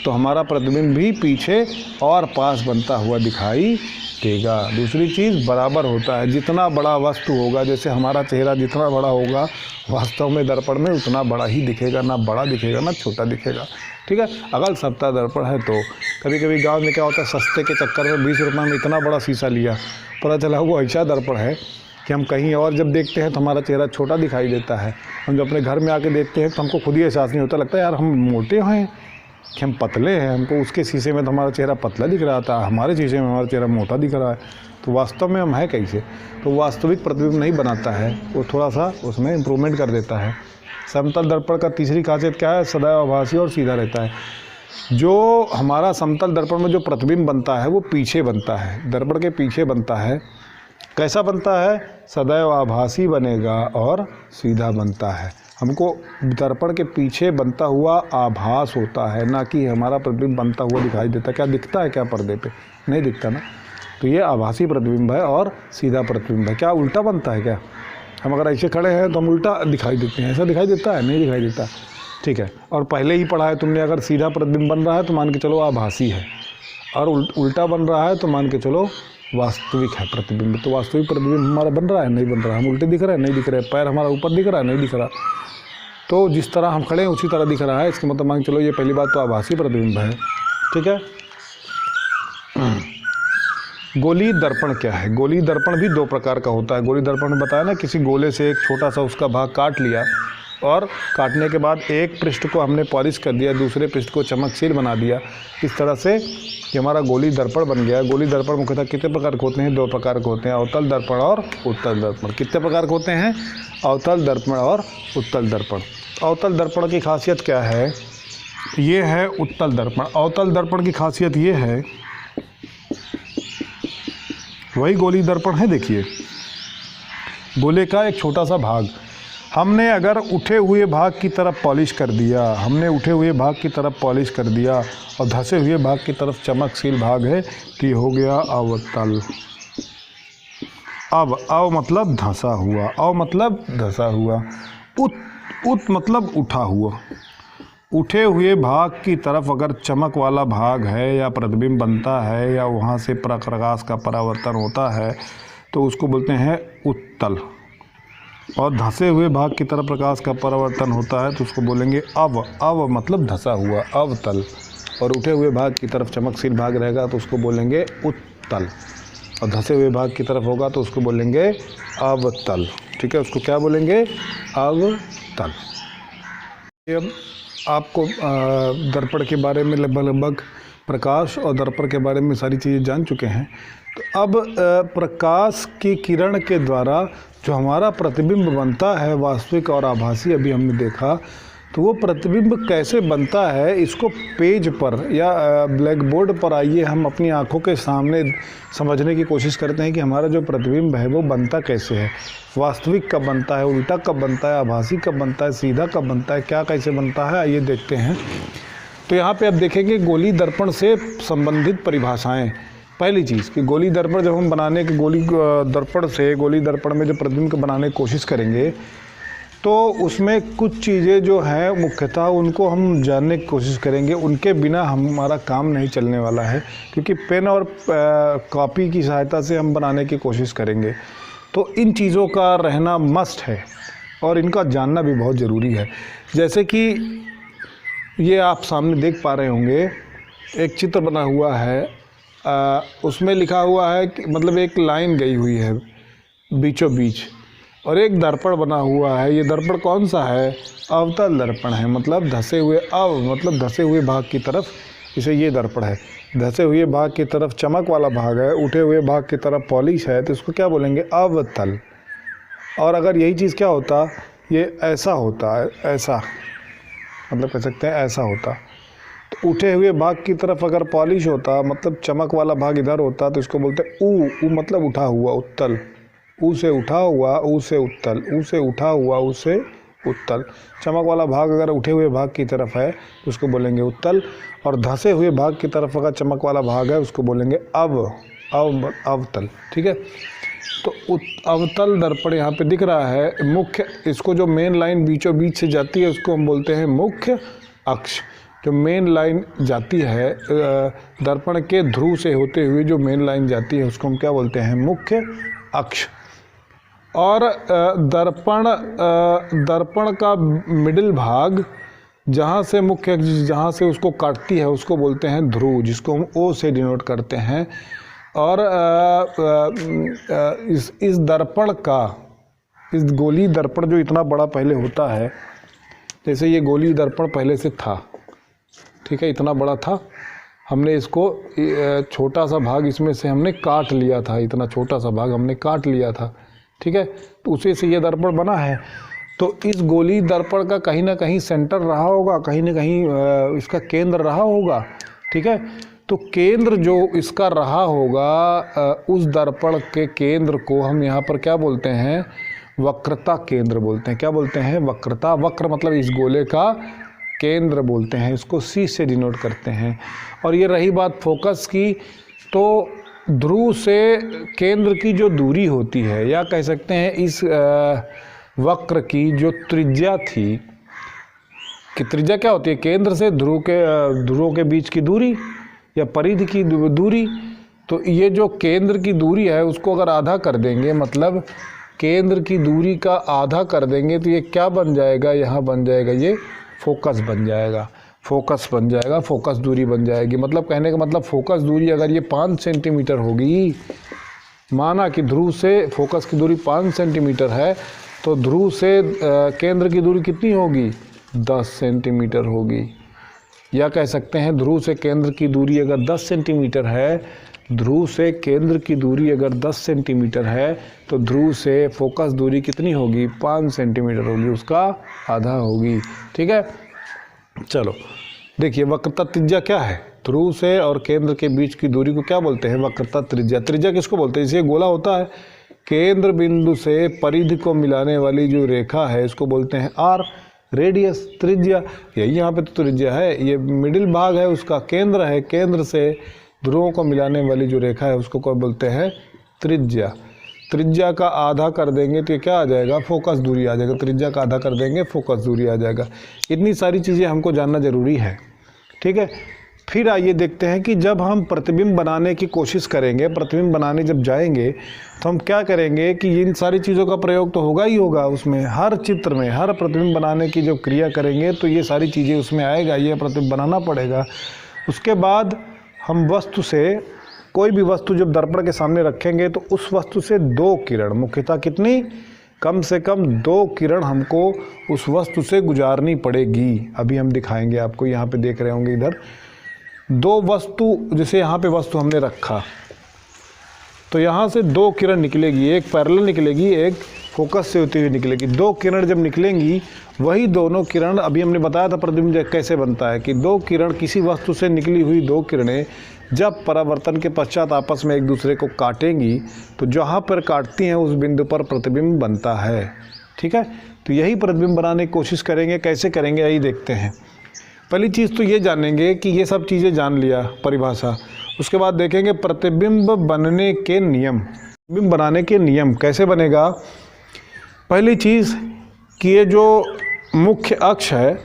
तो हमारा प्रतिबिंब भी पीछे और पास बनता हुआ दिखाई देगा। दूसरी चीज़ बराबर होता है, जितना बड़ा वस्तु होगा, जैसे हमारा चेहरा जितना बड़ा होगा वास्तव में दर्पण में उतना बड़ा ही दिखेगा, ना बड़ा दिखेगा ना छोटा दिखेगा। ठीक है, अगर सस्ता दर्पण है तो कभी कभी गांव में क्या होता है, सस्ते के चक्कर में 20 रुपये में इतना बड़ा शीशा लिया, पता चला वो ऐसा दर्पण है कि हम कहीं और जब देखते हैं तो हमारा चेहरा छोटा दिखाई देता है। हम जब अपने घर में आके देखते हैं तो हमको खुद ही एहसास नहीं होता, लगता है यार हम मोटे हैं कि हम पतले हैं। हमको उसके शीशे में तो हमारा चेहरा पतला दिख रहा था, हमारे शीशे में हमारा चेहरा मोटा दिख रहा है, तो वास्तव में हम है कैसे। तो वास्तविक प्रतिबिंब नहीं बनाता है, वो थोड़ा सा उसमें इम्प्रूवमेंट कर देता है। समतल दर्पण का तीसरी खासियत क्या है, सदैव आभासी और सीधा रहता है। जो हमारा समतल दर्पण में जो प्रतिबिंब बनता है वो पीछे बनता है, दर्पण के पीछे बनता है। कैसा बनता है, सदैव आभासी बनेगा और सीधा बनता है। हमको दर्पण के पीछे बनता हुआ आभास होता है, ना कि हमारा प्रतिबिंब बनता हुआ दिखाई देता। क्या दिखता है क्या पर्दे पे, नहीं दिखता ना। तो ये आभासी प्रतिबिंब है और सीधा प्रतिबिंब है। क्या उल्टा बनता है क्या, हम अगर ऐसे खड़े हैं तो हम उल्टा दिखाई देते हैं, ऐसा दिखाई देता है, नहीं दिखाई देता। ठीक है, और पहले ही पढ़ा है तुमने, अगर सीधा प्रतिबिंब बन रहा है तो मान के चलो आभासी है, और उल्टा बन रहा है तो मान के चलो वास्तविक है प्रतिबिंब। तो वास्तविक प्रतिबिंब हमारा बन रहा है, नहीं बन रहा है, हम उल्टे दिख रहे हैं, नहीं दिख रहे, पैर हमारा ऊपर दिख रहा है, नहीं दिख रहा। तो जिस तरह हम खड़े हैं उसी तरह दिख रहा है, इसका मतलब मान के चलो ये पहली बात तो आभासी प्रतिबिंब है। ठीक है, गोली दर्पण क्या है। गोली दर्पण भी दो प्रकार का होता है। गोली दर्पण में बताया ना, किसी गोले से एक छोटा सा उसका भाग काट लिया और काटने के बाद एक पृष्ठ को हमने पॉलिश कर दिया, दूसरे पृष्ठ को चमकशील बना दिया। इस तरह से ये हमारा गोली दर्पण बन गया। गोली दर्पण मुख्यतः कितने प्रकार के होते हैं, दो प्रकार के होते हैं, अवतल दर्पण और उत्तल दर्पण। कितने प्रकार के होते हैं, अवतल दर्पण और उत्तल दर्पण। अवतल दर्पण की खासियत क्या है, ये है उत्तल दर्पण। अवतल दर्पण की खासियत ये है, वही गोली दर्पण है, देखिए गोले का एक छोटा सा भाग हमने अगर उठे हुए भाग की तरफ पॉलिश कर दिया, हमने उठे हुए भाग की तरफ पॉलिश कर दिया और धसे हुए भाग की तरफ चमकशील भाग है कि हो गया अवतल। अब अव मतलब धसा हुआ, अव मतलब धसा हुआ, उत मतलब उठा हुआ। उठे हुए भाग की तरफ अगर चमक वाला भाग है या प्रतिबिंब बनता है या वहाँ से प्रकाश का परावर्तन होता है तो उसको बोलते हैं उत्तल। और धसे हुए भाग की तरफ प्रकाश का परावर्तन होता है तो उसको बोलेंगे अव। अव मतलब धसा हुआ, अवतल। और उठे हुए भाग की तरफ चमकशील भाग रहेगा तो उसको बोलेंगे उत्तल, और धसे हुए भाग की तरफ होगा तो उसको बोलेंगे अवतल। ठीक है, उसको क्या बोलेंगे, अवतल। अब आपको दर्पण के बारे में लगभग प्रकाश और दर्पण के बारे में सारी चीज़ें जान चुके हैं। तो अब प्रकाश की किरण के द्वारा जो हमारा प्रतिबिंब बनता है, वास्तविक और आभासी, अभी हमने देखा, तो वो प्रतिबिंब कैसे बनता है इसको पेज पर या ब्लैक बोर्ड पर आइए हम अपनी आँखों के सामने समझने की कोशिश करते हैं कि हमारा जो प्रतिबिंब है वो बनता कैसे है, वास्तविक कब बनता है, उल्टा कब बनता है, आभासी कब बनता है, सीधा कब बनता है, क्या कैसे बनता है, आइए देखते हैं। तो यहाँ पे आप देखेंगे गोली दर्पण से संबंधित परिभाषाएं। पहली चीज़ कि गोली दर्पण जब हम बनाने के गोली दर्पण में जो प्रतिबिंब को बनाने की कोशिश करेंगे तो उसमें कुछ चीज़ें जो हैं मुख्यतः उनको हम जानने की कोशिश करेंगे, उनके बिना हमारा काम नहीं चलने वाला है, क्योंकि पेन और कॉपी की सहायता से हम बनाने की कोशिश करेंगे। तो इन चीज़ों का रहना मस्ट है और इनका जानना भी बहुत ज़रूरी है। जैसे कि ये आप सामने देख पा रहे होंगे, एक चित्र बना हुआ है, उसमें लिखा हुआ है कि मतलब एक लाइन गई हुई है बीचों बीच, और एक दर्पण बना हुआ है। ये दर्पण कौन सा है, अवतल दर्पण है, मतलब धसे हुए, अव मतलब धसे हुए भाग की तरफ, इसे ये दर्पण है। धसे हुए भाग की तरफ चमक वाला भाग है, उठे हुए भाग की तरफ पॉलिश है, तो इसको क्या बोलेंगे, अवतल। और अगर यही चीज़ क्या होता, ये ऐसा होता है, ऐसा मतलब कह सकते हैं ऐसा होता, तो उठे हुए भाग की तरफ अगर पॉलिश होता मतलब चमक वाला भाग इधर होता तो इसको बोलते हैं ऊ मतलब उठा हुआ, उत्तल। ऊ से उठा हुआ, ऊ से उत्तल, ऊ से उठा हुआ, ऊ से उत्तल। चमक वाला भाग अगर उठे हुए भाग की तरफ है तो उसको बोलेंगे उत्तल, और धसे हुए भाग की तरफ अगर चमक वाला भाग है उसको बोलेंगे अवतल। ठीक है, तो अवतल दर्पण यहाँ पे दिख रहा है। मुख्य, इसको जो मेन लाइन बीचों बीच से जाती है उसको हम बोलते हैं मुख्य अक्ष। जो मेन लाइन जाती है दर्पण के ध्रुव से होते हुए जो मेन लाइन जाती है उसको हम क्या बोलते हैं? मुख्य अक्ष। और दर्पण का मिडिल भाग जहाँ से मुख्य अक्ष जहाँ से उसको काटती है उसको बोलते हैं ध्रुव, जिसको हम ओ से डिनोट करते हैं। और इस दर्पण का, इस गोली दर्पण जो इतना बड़ा पहले होता है, जैसे ये गोली दर्पण पहले से था, ठीक है, इतना बड़ा था, हमने इसको छोटा सा भाग इसमें से हमने काट लिया था, इतना छोटा सा भाग हमने काट लिया था, ठीक है, तो उसी से ये दर्पण बना है। तो इस गोली दर्पण का कहीं ना कहीं सेंटर रहा होगा, कहीं ना कहीं इसका केंद्र रहा होगा, ठीक है। तो केंद्र जो इसका रहा होगा, उस दर्पण के केंद्र को हम यहाँ पर क्या बोलते हैं? वक्रता केंद्र बोलते हैं। क्या बोलते हैं? वक्रता। वक्र मतलब इस गोले का केंद्र बोलते हैं, इसको सी से डिनोट करते हैं। और ये रही बात फोकस की, तो ध्रुव से केंद्र की जो दूरी होती है, या कह सकते हैं इस वक्र की जो त्रिज्या थी, कि त्रिज्या क्या होती है? केंद्र से ध्रुवों के बीच की दूरी या परिधि की दूरी। तो ये जो केंद्र की दूरी है उसको अगर आधा कर देंगे, मतलब केंद्र की दूरी का आधा कर देंगे, तो ये क्या बन जाएगा? यहाँ बन जाएगा ये फोकस बन जाएगा, फोकस बन जाएगा, फोकस दूरी बन जाएगी। मतलब कहने का मतलब फोकस दूरी अगर ये 5 सेंटीमीटर होगी, माना कि ध्रुव से फोकस की दूरी 5 सेंटीमीटर है, तो ध्रुव से केंद्र की दूरी कितनी होगी? 10 सेंटीमीटर होगी। या कह सकते हैं ध्रुव से केंद्र की दूरी अगर 10 सेंटीमीटर है, ध्रुव से केंद्र की दूरी अगर 10 सेंटीमीटर है, तो ध्रुव से फोकस दूरी कितनी होगी? 5 सेंटीमीटर होगी, उसका आधा होगी, ठीक है। चलो देखिए, वक्रता त्रिज्या क्या है? ध्रुव से और केंद्र के बीच की दूरी को क्या बोलते हैं? वक्रता त्रिज्या। त्रिज्या किसको बोलते हैं? जैसे गोला होता है, केंद्र बिंदु से परिधि को मिलाने वाली जो रेखा है इसको बोलते हैं आर, रेडियस, त्रिज्या। यही यहाँ पे तो त्रिज्या है, ये मिडिल भाग है, उसका केंद्र है, केंद्र से ध्रुवों को मिलाने वाली जो रेखा है उसको क्या बोलते हैं? त्रिज्या। त्रिज्या का आधा कर देंगे तो ये क्या आ जाएगा? फोकस दूरी आ जाएगा। त्रिज्या का आधा कर देंगे, फोकस दूरी आ जाएगा। इतनी सारी चीज़ें हमको जानना ज़रूरी है, ठीक है। फिर आइए देखते हैं कि जब हम प्रतिबिंब बनाने की कोशिश करेंगे, प्रतिबिंब बनाने जब जाएंगे, तो हम क्या करेंगे कि इन सारी चीज़ों का प्रयोग तो होगा ही होगा उसमें, हर चित्र में, हर प्रतिबिंब बनाने की जब क्रिया करेंगे तो ये सारी चीज़ें उसमें आएगा, ये प्रतिबिंब बनाना पड़ेगा। उसके बाद हम वस्तु से, कोई भी वस्तु जब दर्पण के सामने रखेंगे तो उस वस्तु से 2 किरण, मुख्यतः कितनी? कम से कम 2 किरण हमको उस वस्तु से गुजारनी पड़ेगी। अभी हम दिखाएंगे आपको, यहाँ पे देख रहे होंगे इधर 2 वस्तु, जैसे यहाँ पे वस्तु हमने रखा, तो यहाँ से 2 किरण निकलेगी, एक पैरेलल निकलेगी, एक फोकस से होती हुई निकलेगी। 2 किरण जब निकलेंगी, वही दोनों किरण, अभी हमने बताया था प्रतिबिंब कैसे बनता है, कि 2 किरण, किसी वस्तु से निकली हुई 2 किरणें जब परावर्तन के पश्चात आपस में एक दूसरे को काटेंगी, तो जहाँ पर काटती हैं उस बिंदु पर प्रतिबिंब बनता है, ठीक है। तो यही प्रतिबिंब बनाने की कोशिश करेंगे। कैसे करेंगे यही देखते हैं। पहली चीज़ तो ये जानेंगे कि ये सब चीज़ें जान लिया, परिभाषा। उसके बाद देखेंगे प्रतिबिंब बनने के नियम। प्रतिबिंब बनाने के नियम कैसे बनेगा? पहली चीज़ कि ये जो मुख्य अक्ष है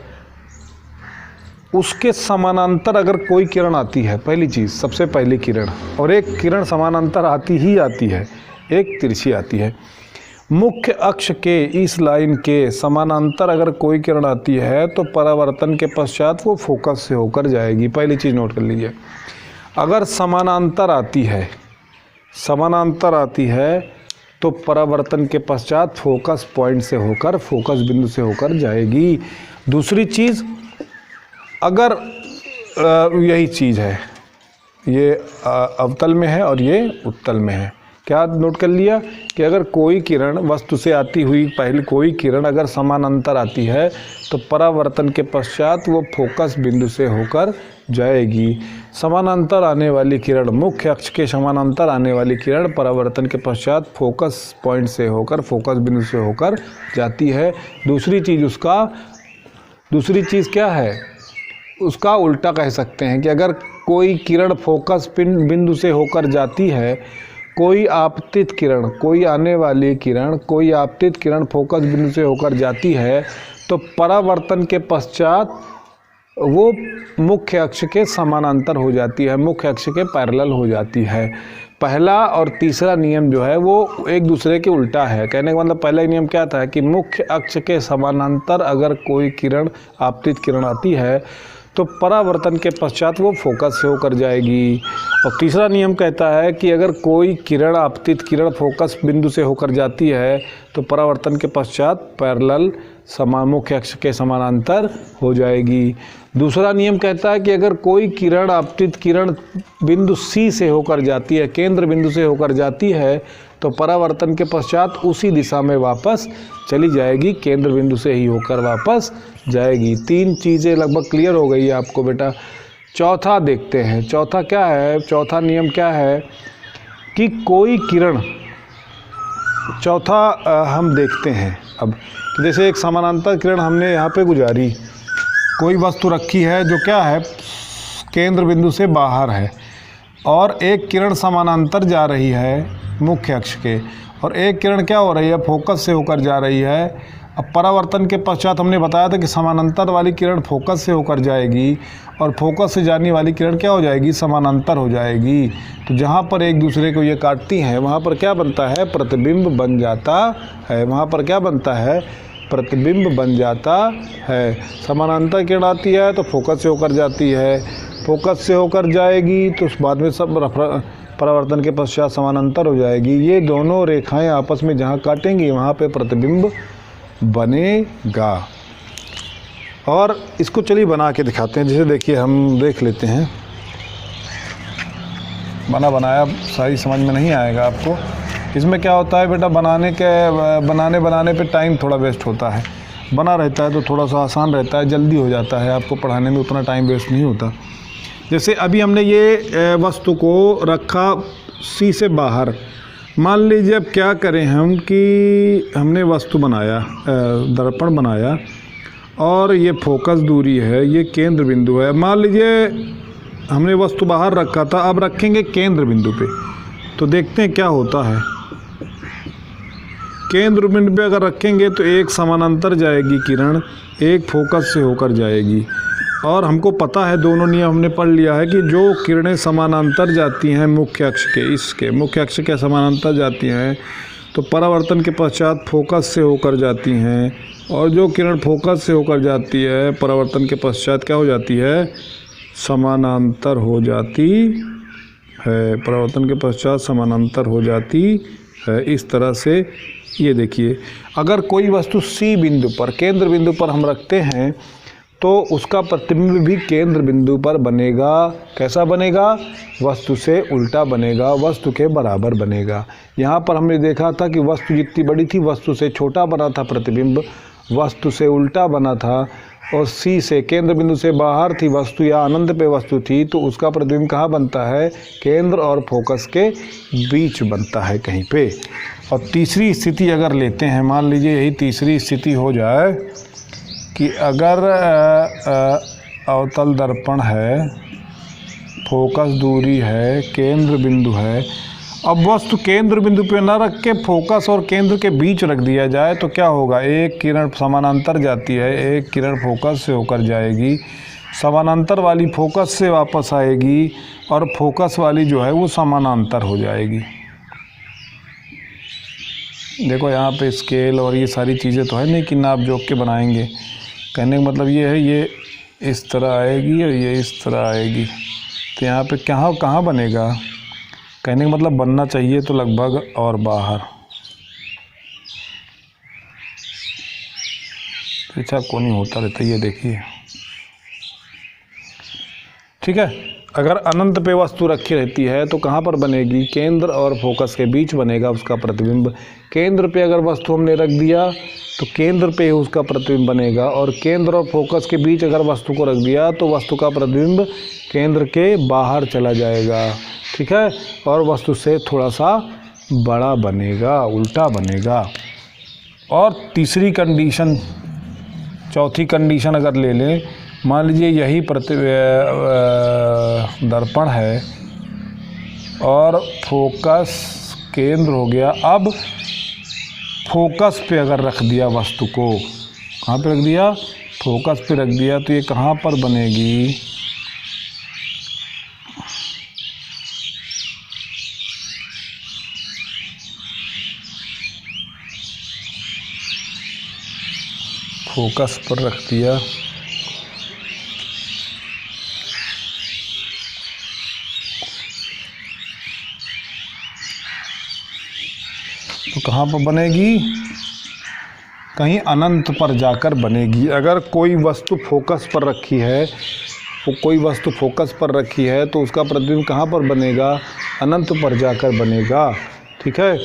उसके समानांतर अगर कोई किरण आती है, पहली चीज़, सबसे पहली किरण, और एक किरण समानांतर आती ही आती है, एक तिरछी आती है। मुख्य अक्ष के इस लाइन के समानांतर अगर कोई किरण आती है तो परावर्तन के पश्चात वो फोकस से होकर जाएगी। पहली चीज़ नोट कर लीजिए। अगर समानांतर आती है, समानांतर आती है तो परावर्तन के पश्चात फोकस पॉइंट से होकर, फोकस बिंदु से होकर जाएगी। दूसरी चीज़, अगर यही चीज़ है, ये अवतल में है और ये उत्तल में है, क्या नोट कर लिया कि अगर कोई किरण वस्तु से आती हुई, पहले कोई किरण अगर समानांतर आती है तो परावर्तन के पश्चात वो फोकस बिंदु से होकर जाएगी। समानांतर आने वाली किरण, मुख्य अक्ष के समानांतर आने वाली किरण परावर्तन के पश्चात फोकस पॉइंट से होकर, फोकस बिंदु से होकर जाती है। दूसरी चीज़ क्या है? उसका उल्टा कह सकते हैं कि अगर कोई किरण फोकस बिंदु से होकर जाती है, कोई आपतित किरण, कोई आने वाली किरण, कोई आपतित किरण फोकस बिंदु से होकर जाती है, तो परावर्तन के पश्चात वो मुख्य अक्ष के समानांतर हो जाती है, मुख्य अक्ष के पैरेलल हो जाती है। पहला और तीसरा नियम जो है वो एक दूसरे के उल्टा है। कहने का मतलब पहला नियम क्या था कि मुख्य अक्ष के समानांतर अगर कोई किरण, आपतित किरण आती है तो परावर्तन के पश्चात वो फोकस से होकर जाएगी। और तीसरा नियम कहता है कि अगर कोई किरण, आपतित किरण फोकस बिंदु से होकर जाती है तो परावर्तन के पश्चात पैरेलल मुख्य अक्ष के समानांतर हो जाएगी। दूसरा नियम कहता है कि अगर कोई किरण, आपतित किरण बिंदु C से होकर जाती है, केंद्र बिंदु से होकर जाती है, तो परावर्तन के पश्चात उसी दिशा में वापस चली जाएगी, केंद्र बिंदु से ही होकर वापस जाएगी। 3 चीज़ें लगभग क्लियर हो गई है आपको बेटा। चौथा देखते हैं, चौथा क्या है, चौथा नियम क्या है कि कोई किरण, चौथा हम देखते हैं अब कि जैसे एक समानांतर किरण हमने यहाँ पे गुजारी, कोई वस्तु रखी है जो क्या है, केंद्र बिंदु से बाहर है, और एक किरण समानांतर जा रही है मुख्य अक्ष के, और एक किरण क्या हो रही है, फोकस से होकर जा रही है। अब परावर्तन के पश्चात हमने बताया था कि समानांतर वाली किरण फोकस से होकर जाएगी और फोकस से जाने वाली किरण क्या हो जाएगी, समानांतर हो जाएगी। तो जहाँ पर एक दूसरे को ये काटती हैं वहाँ पर क्या बनता है, प्रतिबिंब बन जाता है। वहाँ पर क्या बनता है, प्रतिबिंब बन जाता है। समानांतर किरण आती है तो फोकस से होकर जाती है, फोकस से होकर जाएगी तो बाद में सब परावर्तन के पश्चात समानांतर हो जाएगी। ये दोनों रेखाएं आपस में जहाँ काटेंगी वहाँ पे प्रतिबिंब बनेगा। और इसको चलिए बना के दिखाते हैं। जैसे देखिए, हम देख लेते हैं, बनाया सारी समझ में नहीं आएगा आपको। इसमें क्या होता है बेटा, बनाने पे टाइम थोड़ा वेस्ट होता है। बना रहता है तो थोड़ा सा आसान रहता है, जल्दी हो जाता है, आपको पढ़ाने में उतना टाइम वेस्ट नहीं होता। जैसे अभी हमने ये वस्तु को रखा C से बाहर। मान लीजिए अब क्या करें हम कि हमने वस्तु बनाया, दर्पण बनाया, और ये फोकस दूरी है, ये केंद्र बिंदु है। मान लीजिए हमने वस्तु बाहर रखा था, अब रखेंगे केंद्र बिंदु पे, तो देखते हैं क्या होता है। केंद्र बिंदु पे अगर रखेंगे तो एक समानांतर जाएगी किरण, एक फोकस से होकर जाएगी। और हमको पता है, दोनों नियम हमने पढ़ लिया है कि जो किरणें समानांतर जाती हैं मुख्य अक्ष के, इसके मुख्य अक्ष के समानांतर जाती हैं तो परावर्तन के पश्चात फोकस से होकर जाती हैं, और जो किरण फोकस से होकर जाती है परावर्तन के पश्चात क्या हो जाती है, समानांतर हो जाती है। परावर्तन के पश्चात समानांतर हो जाती है। इस तरह से ये देखिए, अगर कोई वस्तु C बिंदु पर, केंद्र बिंदु पर हम रखते हैं तो उसका प्रतिबिंब भी केंद्र बिंदु पर बनेगा। कैसा बनेगा, वस्तु से उल्टा बनेगा, वस्तु के बराबर बनेगा। यहाँ पर हमने देखा था कि वस्तु जितनी बड़ी थी वस्तु से छोटा बना था प्रतिबिंब, वस्तु से उल्टा बना था। और C से, केंद्र बिंदु से बाहर थी वस्तु या अनंत पे वस्तु थी, तो उसका प्रतिबिंब कहाँ बनता है, केंद्र और फोकस के बीच बनता है कहीं पे। और तीसरी स्थिति अगर लेते हैं, मान लीजिए यही तीसरी स्थिति हो जाए कि अगर अवतल दर्पण है, फोकस दूरी है, केंद्र बिंदु है, अब वस्तु केंद्र बिंदु पे ना रख के फोकस और केंद्र के बीच रख दिया जाए तो क्या होगा, एक किरण समानांतर जाती है, एक किरण फोकस से होकर जाएगी, समानांतर वाली फोकस से वापस आएगी और फोकस वाली जो है वो समानांतर हो जाएगी। देखो यहाँ पे स्केल और ये सारी चीज़ें तो है नहीं कि नाप जोक के बनाएंगे। कहने का मतलब ये है, ये इस तरह आएगी और ये इस तरह आएगी, तो यहाँ पे कहाँ बनेगा। कहने का मतलब बनना चाहिए तो लगभग और बाहर। अच्छा को नहीं होता रहता, ये देखिए, ठीक है। अगर अनंत पे वस्तु रखी रहती है तो कहाँ पर बनेगी, केंद्र और फोकस के बीच बनेगा उसका प्रतिबिंब। केंद्र पे अगर वस्तु हमने रख दिया तो केंद्र पे ही उसका प्रतिबिंब बनेगा, और केंद्र और फोकस के बीच अगर वस्तु को रख दिया तो वस्तु का प्रतिबिंब केंद्र के बाहर चला जाएगा, ठीक है, और वस्तु से थोड़ा सा बड़ा बनेगा, उल्टा बनेगा। और तीसरी कंडीशन, चौथी कंडीशन अगर ले लें, मान लीजिए यही दर्पण है और फोकस केंद्र हो गया। अब फोकस पे अगर रख दिया वस्तु को, कहाँ पे रख दिया, फोकस पे रख दिया तो ये कहाँ पर बनेगी? फोकस पर रख दिया तो कहाँ पर बनेगी? कहीं अनंत पर जाकर बनेगी। अगर कोई वस्तु फोकस पर रखी है, कोई वस्तु फोकस पर रखी है तो उसका प्रतिबिंब कहाँ पर बनेगा? अनंत पर जाकर बनेगा। ठीक है,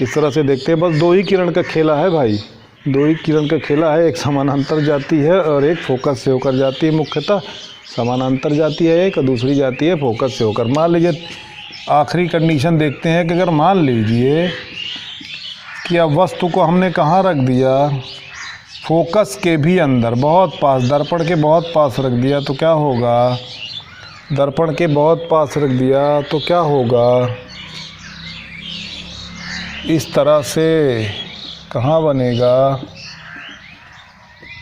इस तरह से देखते हैं। बस दो ही किरण का खेला है भाई, दो ही किरण का खेला है। एक समानांतर जाती है और एक फोकस से होकर जाती है। मुख्यतः समानांतर जाती है एक, और दूसरी जाती है फोकस से होकर। मान लीजिए आखिरी कंडीशन देखते हैं कि अगर मान लीजिए कि अब वस्तु को हमने कहाँ रख दिया? फोकस के भी अंदर, बहुत पास, दर्पण के बहुत पास रख दिया तो क्या होगा? दर्पण के बहुत पास रख दिया तो क्या होगा? इस तरह से कहाँ बनेगा?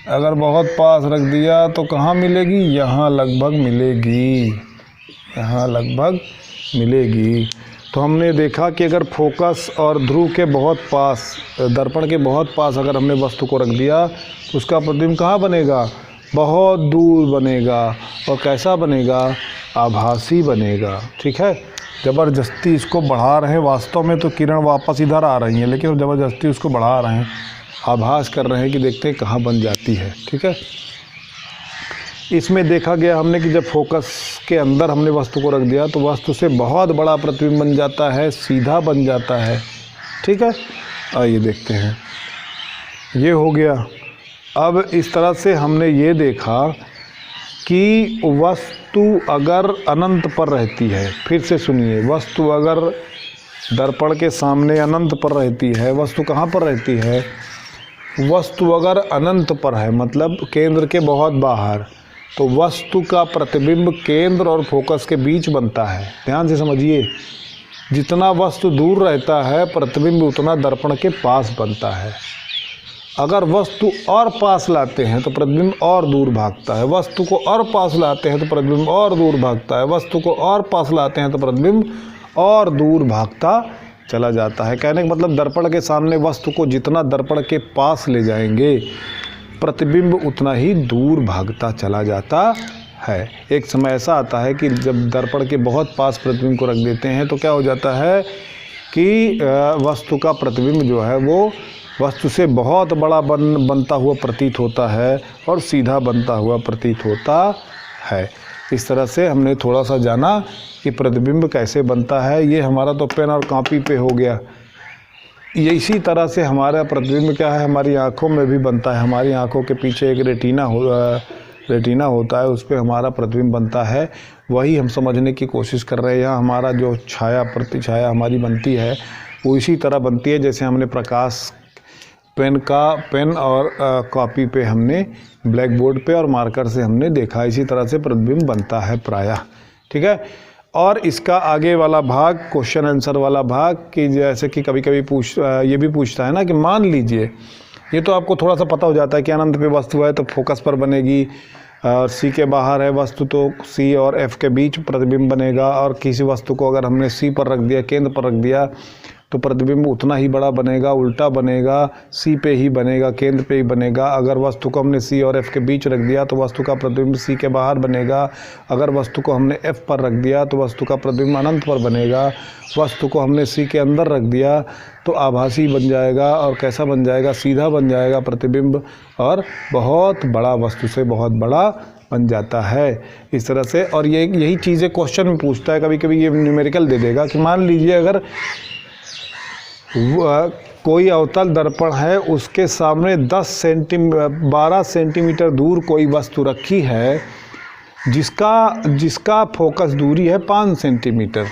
अगर बहुत पास रख दिया तो कहाँ मिलेगी? यहाँ लगभग मिलेगी, यहाँ लगभग मिलेगी। तो हमने देखा कि अगर फोकस और ध्रुव के बहुत पास, दर्पण के बहुत पास अगर हमने वस्तु को रख दिया तो उसका प्रतिबिंब कहाँ बनेगा? बहुत दूर बनेगा। और कैसा बनेगा? आभासी बनेगा। ठीक है, ज़बरदस्ती इसको बढ़ा रहे हैं। वास्तव में तो किरण वापस इधर आ रही हैं, लेकिन ज़बरदस्ती उसको बढ़ा रहे हैं, आभास कर रहे हैं कि देखते हैं कहाँ बन जाती है। ठीक है, इसमें देखा गया हमने कि जब फोकस के अंदर हमने वस्तु को रख दिया तो वस्तु से बहुत बड़ा प्रतिबिंब बन जाता है, सीधा बन जाता है। ठीक है, आइए देखते हैं। ये हो गया। अब इस तरह से हमने ये देखा कि वस्तु अगर अनंत पर रहती है, फिर से सुनिए, वस्तु अगर दर्पण के सामने अनंत पर रहती है, वस्तु कहाँ पर रहती है? वस्तु अगर अनंत पर है, मतलब केंद्र के बहुत बाहर, तो वस्तु का प्रतिबिंब केंद्र और फोकस के बीच बनता है। ध्यान से समझिए, जितना वस्तु दूर रहता है प्रतिबिंब उतना दर्पण के पास बनता है। अगर वस्तु और पास लाते हैं तो प्रतिबिंब और दूर भागता है, वस्तु को और पास लाते हैं तो प्रतिबिंब और दूर भागता है, वस्तु को और पास लाते हैं तो प्रतिबिंब और दूर भागता चला जाता है। कहने का मतलब दर्पण के सामने वस्तु को जितना दर्पण के पास ले जाएंगे प्रतिबिंब उतना ही दूर भागता चला जाता है। एक समय ऐसा आता है कि जब दर्पण के बहुत पास प्रतिबिंब को रख देते हैं तो क्या हो जाता है कि वस्तु का प्रतिबिंब जो है वो वस्तु से बहुत बड़ा बनता हुआ प्रतीत होता है और सीधा बनता हुआ प्रतीत होता है। इस तरह से हमने थोड़ा सा जाना कि प्रतिबिंब कैसे बनता है। ये हमारा तो पेन और कॉपी पे हो गया। ये इसी तरह से हमारा प्रतिबिंब क्या है, हमारी आँखों में भी बनता है। हमारी आँखों के पीछे एक रेटिना होता है, उस पर हमारा प्रतिबिंब बनता है। वही हम समझने की कोशिश कर रहे हैं। यहाँ हमारा जो छाया प्रतिछाया हमारी बनती है वो इसी तरह बनती है जैसे हमने प्रकाश पेन और कॉपी पे हमने ब्लैक बोर्ड पे और मार्कर से हमने देखा। इसी तरह से प्रतिबिंब बनता है प्रायः। ठीक है, और इसका आगे वाला भाग, क्वेश्चन आंसर वाला भाग, कि जैसे कि कभी कभी ये भी पूछता है ना कि मान लीजिए, ये तो आपको थोड़ा सा पता हो जाता है कि अनंत पे वस्तु है तो फोकस पर बनेगी, और सी के बाहर है वस्तु तो सी और एफ के बीच प्रतिबिंब बनेगा। और किसी वस्तु को अगर हमने सी पर रख दिया, केंद्र पर रख दिया, तो प्रतिबिंब उतना ही बड़ा बनेगा, उल्टा बनेगा, सी पे ही बनेगा, केंद्र पे ही बनेगा। अगर वस्तु को हमने सी और एफ के बीच रख दिया तो वस्तु का प्रतिबिंब सी के बाहर बनेगा। अगर वस्तु को हमने एफ पर रख दिया तो वस्तु का प्रतिबिंब अनंत पर बनेगा। वस्तु को हमने सी के अंदर रख दिया तो आभासी बन जाएगा। और कैसा बन जाएगा? सीधा बन जाएगा प्रतिबिंब, और बहुत बड़ा, वस्तु से बहुत बड़ा बन जाता है। इस तरह से, और यही चीज़ें क्वेश्चन में पूछता है। कभी कभी ये न्यूमेरिकल दे देगा कि मान लीजिए अगर कोई अवतल दर्पण है, उसके सामने 12 सेंटीमीटर दूर कोई वस्तु रखी है जिसका फोकस दूरी है 5 सेंटीमीटर।